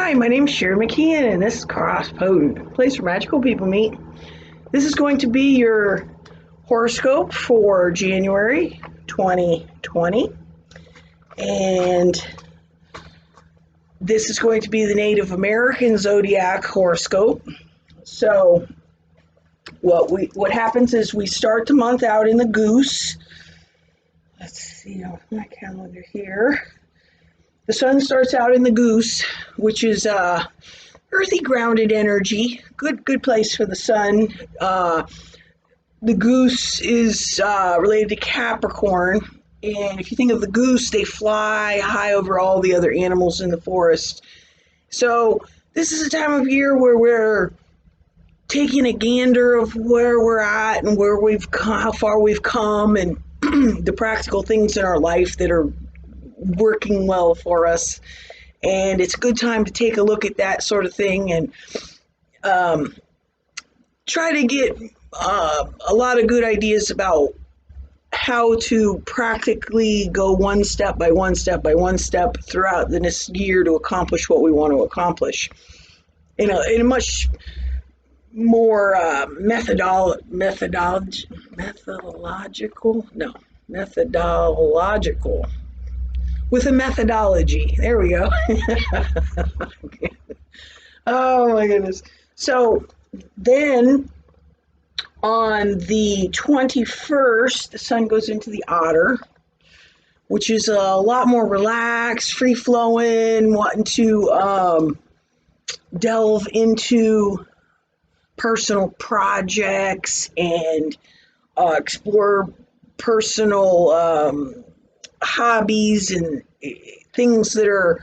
Hi, my name's Sherry McKeon, and this is Cross Potent, a place where magical people meet. This is going to be your horoscope for January 2020, and this is going to be the Native American Zodiac horoscope. So, what happens is we start the month out in the goose. Let's see on my calendar here. The sun starts out in the goose, which is earthy, grounded energy. Good place for the sun. The goose is related to Capricorn, and if you think of the goose, they fly high over all the other animals in the forest. So this is a time of year where we're taking a gander of where we're at and where we've come, how far we've come, and the practical things in our life that are working well for us. And it's a good time to take a look at that sort of thing and try to get a lot of good ideas about how to practically go one step by one step by one step throughout this year to accomplish what we want to accomplish in a much more methodological with a methodology. There we go. Okay. Oh my goodness. So then on the 21st, the sun goes into the otter, which is a lot more relaxed, free flowing, wanting to delve into personal projects and explore personal hobbies and things that are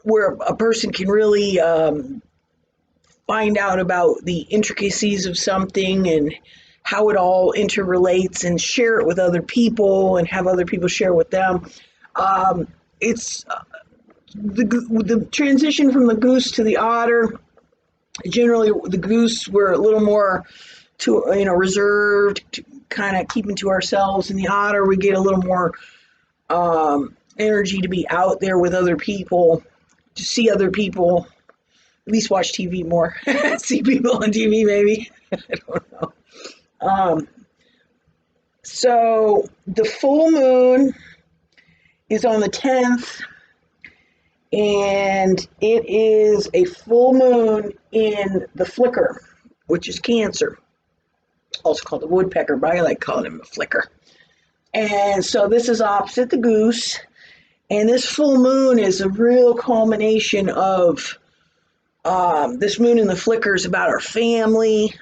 where a person can really find out about the intricacies of something and how it all interrelates and share it with other people and have other people share with them. It's the transition from the goose to the otter. Generally, the goose, we're a little more reserved, kind of keeping to ourselves. In the otter, we get a little more energy to be out there with other people, to see other people, at least watch TV more. See people on TV, maybe. I don't know. So the full moon is on the 10th, and it is a full moon in the flicker, which is Cancer, also called the woodpecker, but I like calling him a flicker. And so this is opposite the goose, and this full moon is a real culmination of this moon in the flicker is about our family,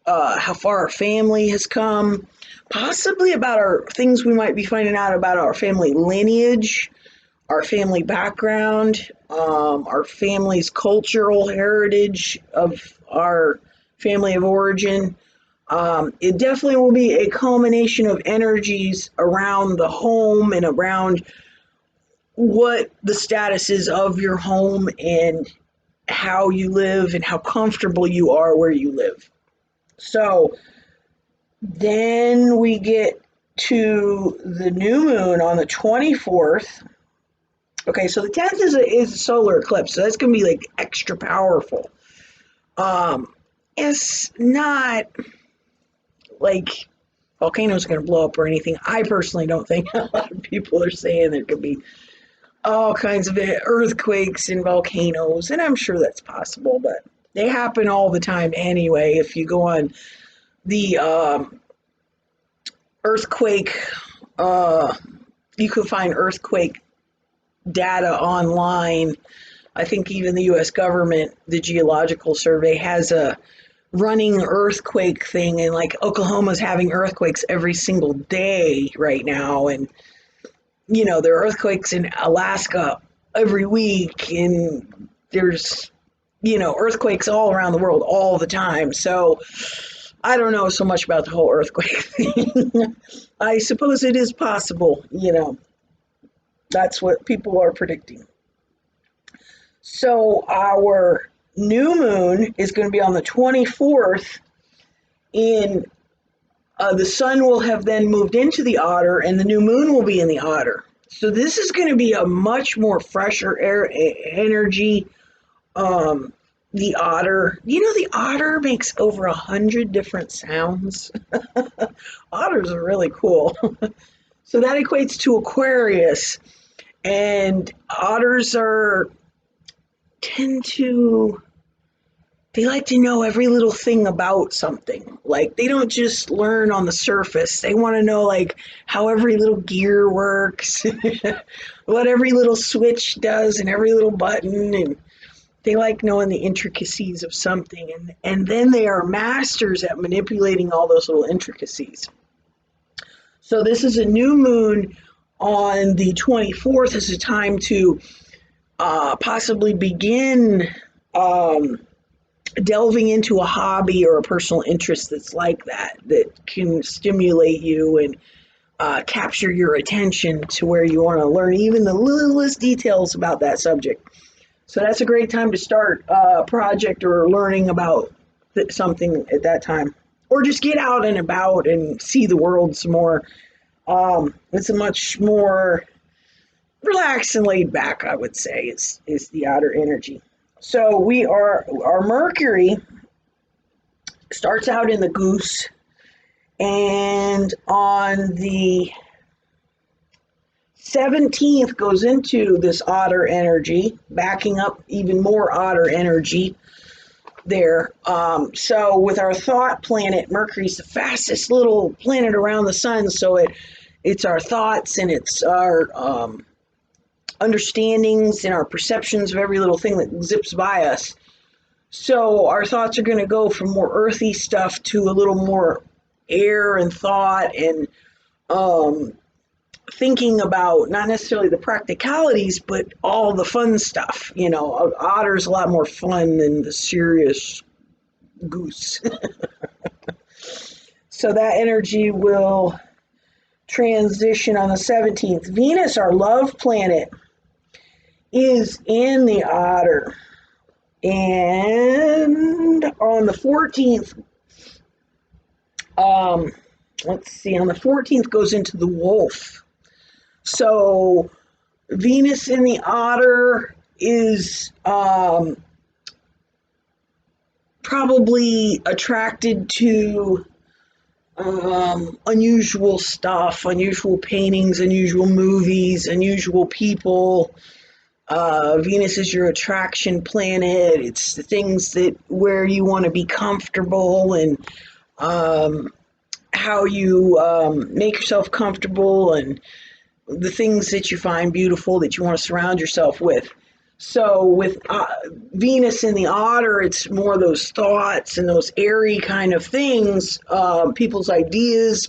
how far our family has come, possibly about our things we might be finding out about our family lineage, our family background, our family's cultural heritage of our family of origin. It definitely will be a culmination of energies around the home and around what the status is of your home and how you live and how comfortable you are where you live. So then we get to the new moon on the 24th. Okay, so the 10th is a solar eclipse, so that's going to be like extra powerful. It's not like volcanoes are going to blow up or anything. I personally don't think. A lot of people are saying there could be all kinds of earthquakes and volcanoes, and I'm sure that's possible, but they happen all the time anyway. If you go on the earthquake, you could find earthquake data online. I think even the U.S. government, the Geological Survey, has a running earthquake thing, and like Oklahoma's having earthquakes every single day right now, and there are earthquakes in Alaska every week, and there's earthquakes all around the world all the time. So I don't know so much about the whole earthquake thing. I suppose it is possible. That's what people are predicting. So our new moon is going to be on the 24th. The sun will have then moved into the otter, and the new moon will be in the otter. So this is going to be a much more fresher energy. The otter, the otter makes over 100 different sounds. Otters are really cool. So that equates to Aquarius, and otters tend to they like to know every little thing about something. Like they don't just learn on the surface. They want to know like how every little gear works, what every little switch does and every little button, and they like knowing the intricacies of something, and then they are masters at manipulating all those little intricacies. So this is a new moon on the 24th. Is a time to possibly begin delving into a hobby or a personal interest that's like that can stimulate you and capture your attention to where you want to learn even the littlest details about that subject. So that's a great time to start a project or learning about something at that time. Or just get out and about and see the world some more. It's a much more relaxed and laid back, I would say, is the outer energy. So our Mercury starts out in the Goose, and on the 17th goes into this otter energy, backing up even more otter energy there. So with our thought planet, Mercury's the fastest little planet around the sun, so it's our thoughts and it's our understandings and our perceptions of every little thing that zips by us. So our thoughts are going to go from more earthy stuff to a little more air and thought and thinking about not necessarily the practicalities, but all the fun stuff. Otter's a lot more fun than the serious goose. So that energy will transition on the 17th. Venus, our love planet, is in the otter. And on the 14th, let's see, on the 14th goes into the wolf. So Venus in the otter is probably attracted to unusual stuff, unusual paintings, unusual movies, unusual people. Venus is your attraction planet. It's the things where you want to be comfortable and how you make yourself comfortable and the things that you find beautiful that you want to surround yourself with. So with Venus in the otter, it's more those thoughts and those airy kind of things, people's ideas,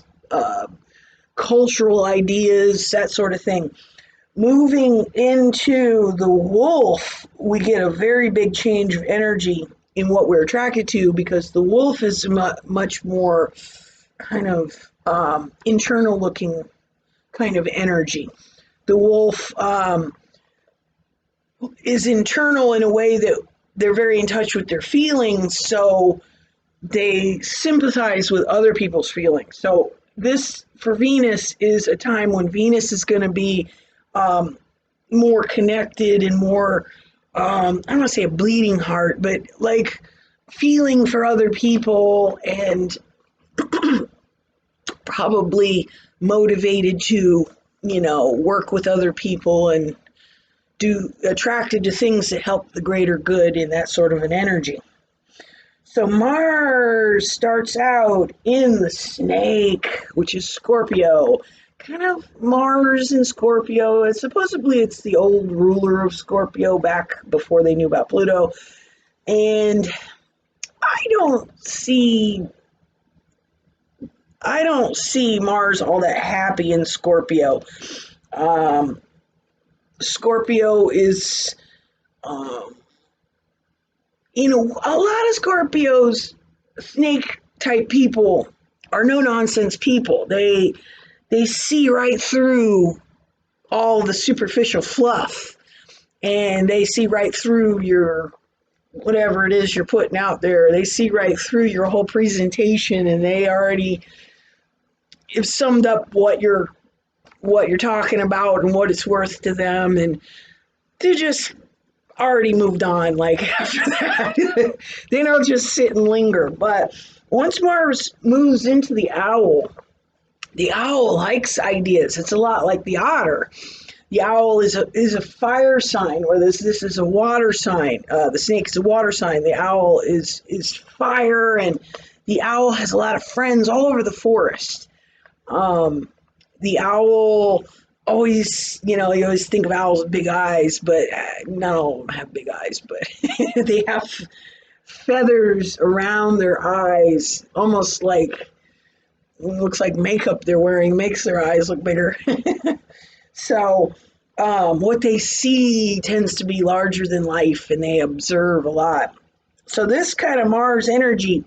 cultural ideas, that sort of thing. Moving into the wolf, we get a very big change of energy in what we're attracted to, because the wolf is much more kind of internal looking kind of energy. The wolf is internal in a way that they're very in touch with their feelings, so they sympathize with other people's feelings. So this, for Venus, is a time when Venus is going to be more connected and more, I don't want to say a bleeding heart, but like feeling for other people and probably motivated to, work with other people and attracted to things that help the greater good in that sort of an energy. So Mars starts out in the snake, which is Scorpio. Kind of Mars in Scorpio. Supposedly it's the old ruler of Scorpio back before they knew about Pluto. And I don't see Mars all that happy in Scorpio. Scorpio is, a lot of Scorpios, snake type people, are no nonsense people. They see right through all the superficial fluff, and they see right through your whatever it is you're putting out there. They see right through your whole presentation, and they already have summed up what you're what you're talking about and what it's worth to them, and they just already moved on. Like after that, they don't just sit and linger. But once Mars moves into the owl likes ideas. It's a lot like the otter. The owl is a fire sign, or this is a water sign. The snake is a water sign. The owl is fire, and the owl has a lot of friends all over the forest. The owl always, you always think of owls with big eyes, but not all of them have big eyes, but they have feathers around their eyes, almost like it looks like makeup they're wearing makes their eyes look bigger. So what they see tends to be larger than life, and they observe a lot. So this kind of Mars energy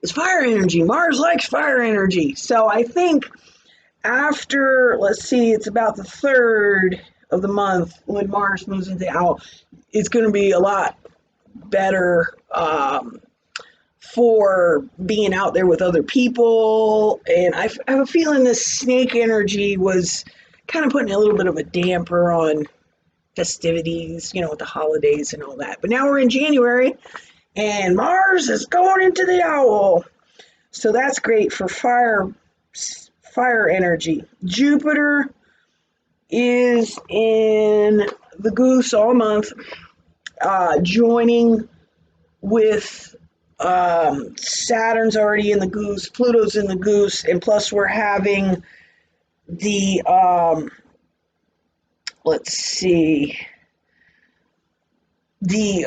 is fire energy. Mars likes fire energy. So I think after, let's see, it's about the 3rd of the month when Mars moves into the owl, it's going to be a lot better for being out there with other people. And I have a feeling this snake energy was kind of putting a little bit of a damper on festivities, with the holidays and all that. But now we're in January, and Mars is going into the owl. So that's great for fire energy. Jupiter is in the goose all month, joining with Saturn's already in the goose, Pluto's in the goose, and plus we're having the let's see, the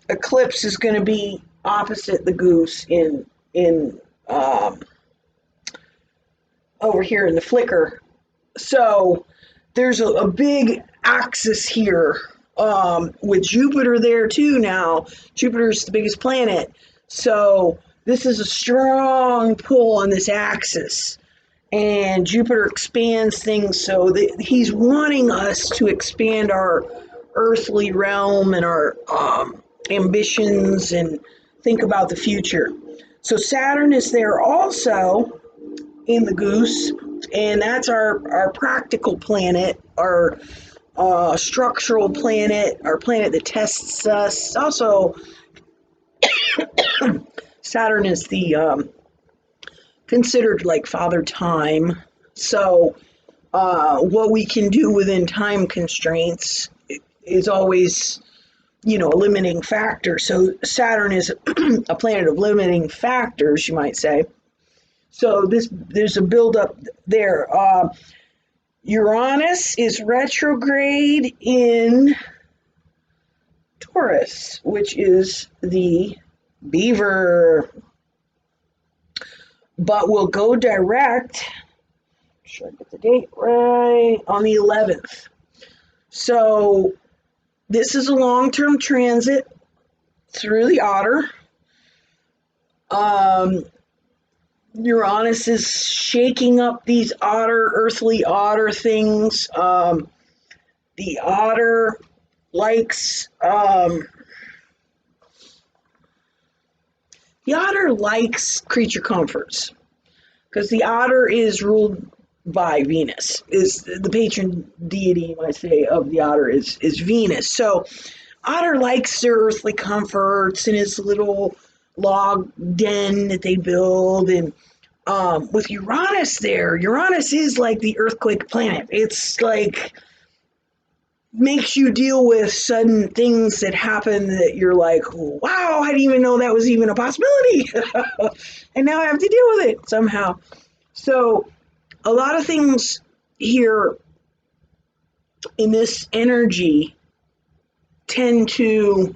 eclipse is going to be opposite the goose in over here in the flicker. So there's a big axis here with Jupiter there too now. Jupiter's the biggest planet. So this is a strong pull on this axis. And Jupiter expands things, so he's wanting us to expand our earthly realm and our ambitions and think about the future. So Saturn is there also in the goose, and that's our practical planet, our structural planet, our planet that tests us. Also, Saturn is the considered like father time. So what we can do within time constraints is always, a limiting factor. So Saturn is a planet of limiting factors, you might say. So there's a buildup there. Uranus is retrograde in Taurus, which is the beaver, but will go direct, should I get the date right, on the 11th. So this is a long-term transit through the otter. Uranus is shaking up these earthly otter things. The otter likes creature comforts, because the otter is ruled by Venus. Is the patron deity, you might say, of the otter is Venus. So otter likes their earthly comforts and his little log den that they build. And with Uranus there, Uranus is like the earthquake planet. It's like makes you deal with sudden things that happen that you're like, wow, I didn't even know that was even a possibility. And now I have to deal with it somehow. So a lot of things here in this energy tend to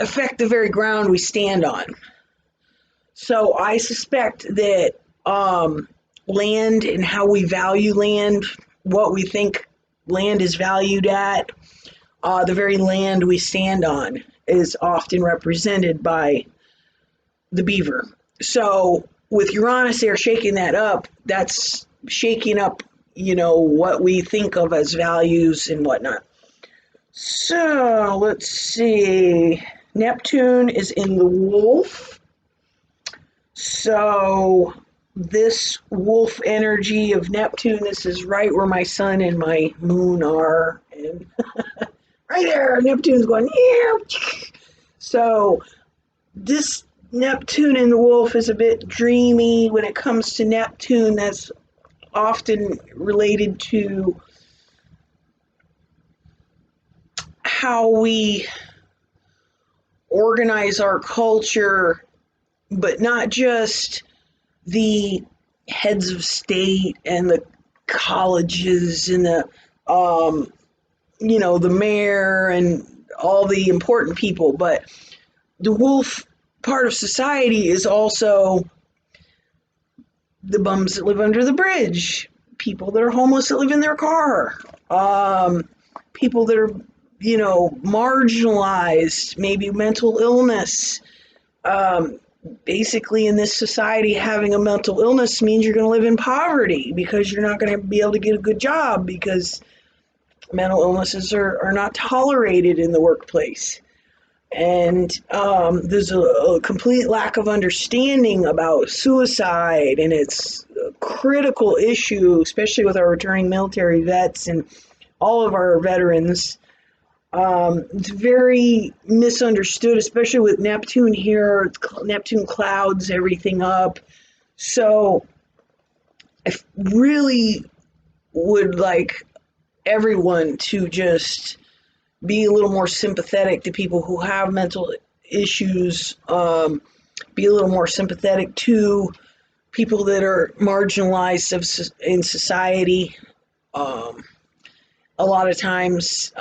affect the very ground we stand on. So I suspect that land and how we value land, what we think land is valued at, the very land we stand on is often represented by the beaver. So with Uranus there shaking that up, that's shaking up, what we think of as values and whatnot. So let's see. Neptune is in the wolf. So this wolf energy of Neptune, this is right where my sun and my moon are. And right there, Neptune's going, yeah. So this Neptune in the wolf is a bit dreamy. When it comes to Neptune, that's often related to how we organize our culture, but not just the heads of state and the colleges and the the mayor and all the important people, but the wolf part of society is also the bums that live under the bridge, people that are homeless that live in their car, people that are marginalized, maybe mental illness. Basically, in this society, having a mental illness means you're going to live in poverty because you're not going to be able to get a good job because mental illnesses are not tolerated in the workplace. And there's a complete lack of understanding about suicide, and it's a critical issue, especially with our returning military vets and all of our veterans. It's very misunderstood, especially with Neptune here. Neptune clouds everything up. So I really would like everyone to just be a little more sympathetic to people who have mental issues, be a little more sympathetic to people that are marginalized in society. A lot of times,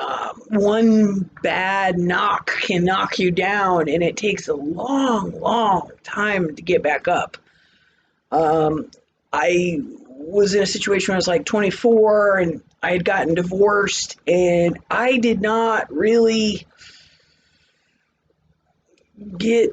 one bad knock can knock you down, and it takes a long, long time to get back up. I was in a situation where I was like 24, and I had gotten divorced, and I did not really get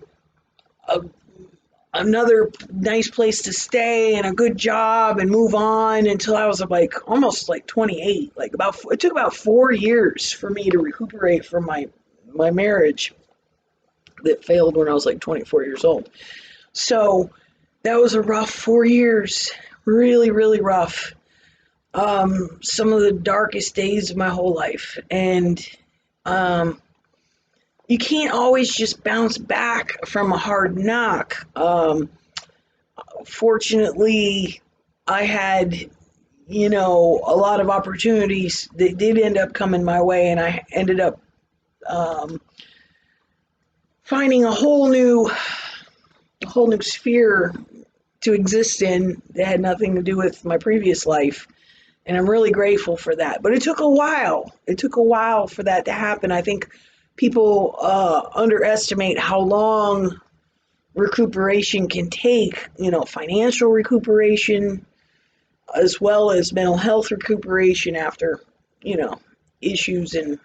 another nice place to stay and a good job and move on until I was like almost like 28. It took about 4 years for me to recuperate from my marriage that failed when I was like 24 years old. So that was a rough 4 years, really, really rough. Some of the darkest days of my whole life. And you can't always just bounce back from a hard knock. Fortunately, I had, a lot of opportunities that did end up coming my way, and I ended up finding a whole new sphere to exist in that had nothing to do with my previous life. And I'm really grateful for that. But it took a while. It took a while for that to happen. I think people underestimate how long recuperation can take, financial recuperation, as well as mental health recuperation after, issues and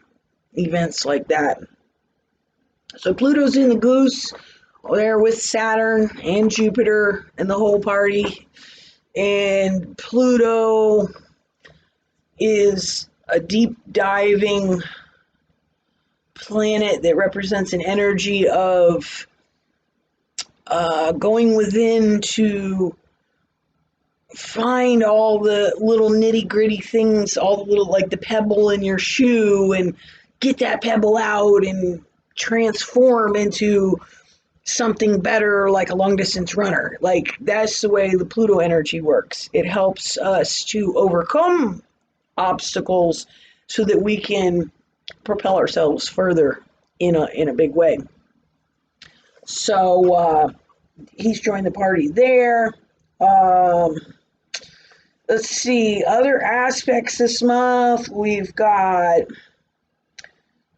events like that. So Pluto's in the goose, there with Saturn and Jupiter and the whole party. And Pluto is a deep diving planet that represents an energy of going within to find all the little nitty gritty things, all the little, like the pebble in your shoe, and get that pebble out and transform into something better, like a long distance runner. Like, that's the way the Pluto energy works. It helps us to overcome obstacles so that we can propel ourselves further in a big way. So he's joined the party there. Let's see, other aspects this month. We've got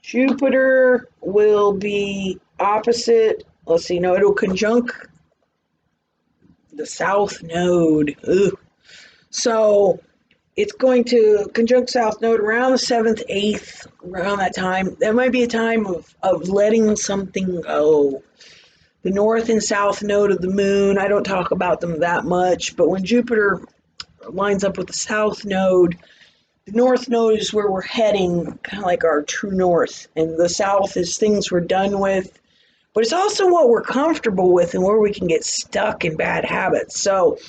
Jupiter will be opposite. Let's see, no, it'll conjunct the South Node. Ugh. So it's going to conjunct South Node around the 7th, 8th, around that time. That might be a time of letting something go. The North and South Node of the Moon, I don't talk about them that much, but when Jupiter lines up with the South Node, the North Node is where we're heading, kind of like our true north, and the South is things we're done with, but it's also what we're comfortable with and where we can get stuck in bad habits. So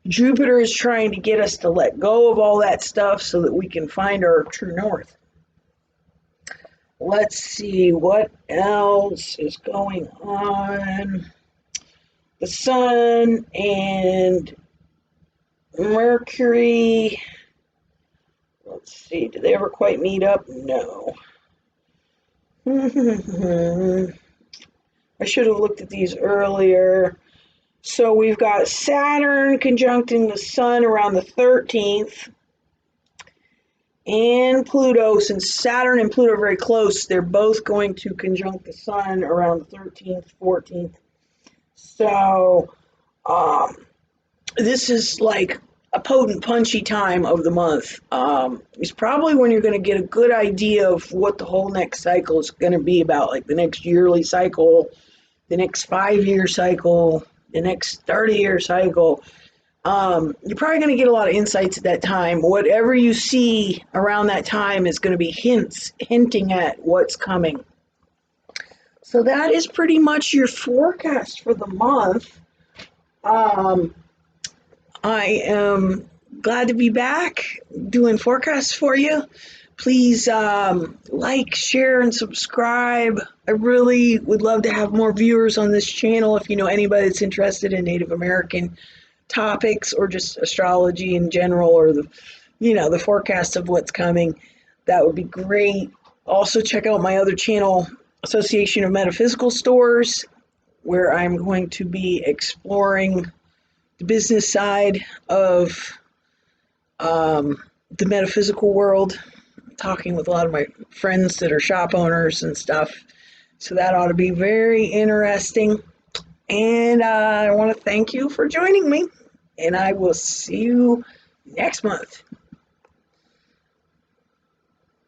Jupiter is trying to get us to let go of all that stuff so that we can find our true north. Let's see what else is going on. The Sun and Mercury. Let's see, did they ever quite meet up? No. I should have looked at these earlier. So we've got Saturn conjuncting the Sun around the 13th. And Pluto, since Saturn and Pluto are very close, they're both going to conjunct the Sun around the 13th, 14th. So this is like a potent, punchy time of the month. It's probably when you're going to get a good idea of what the whole next cycle is going to be about, like the next yearly cycle, the next 5-year cycle, the next 30-year cycle. You're probably going to get a lot of insights at that time. Whatever you see around that time is going to be hinting at what's coming. So that is pretty much your forecast for the month. I am glad to be back doing forecasts for you. Please like, share, and subscribe. I really would love to have more viewers on this channel. If you know anybody that's interested in Native American topics or just astrology in general, or the forecast of what's coming, that would be great. Also check out my other channel, Association of Metaphysical Stores, where I'm going to be exploring the business side of the metaphysical world, talking with a lot of my friends that are shop owners and stuff. So that ought to be very interesting. And I want to thank you for joining me. And I will see you next month.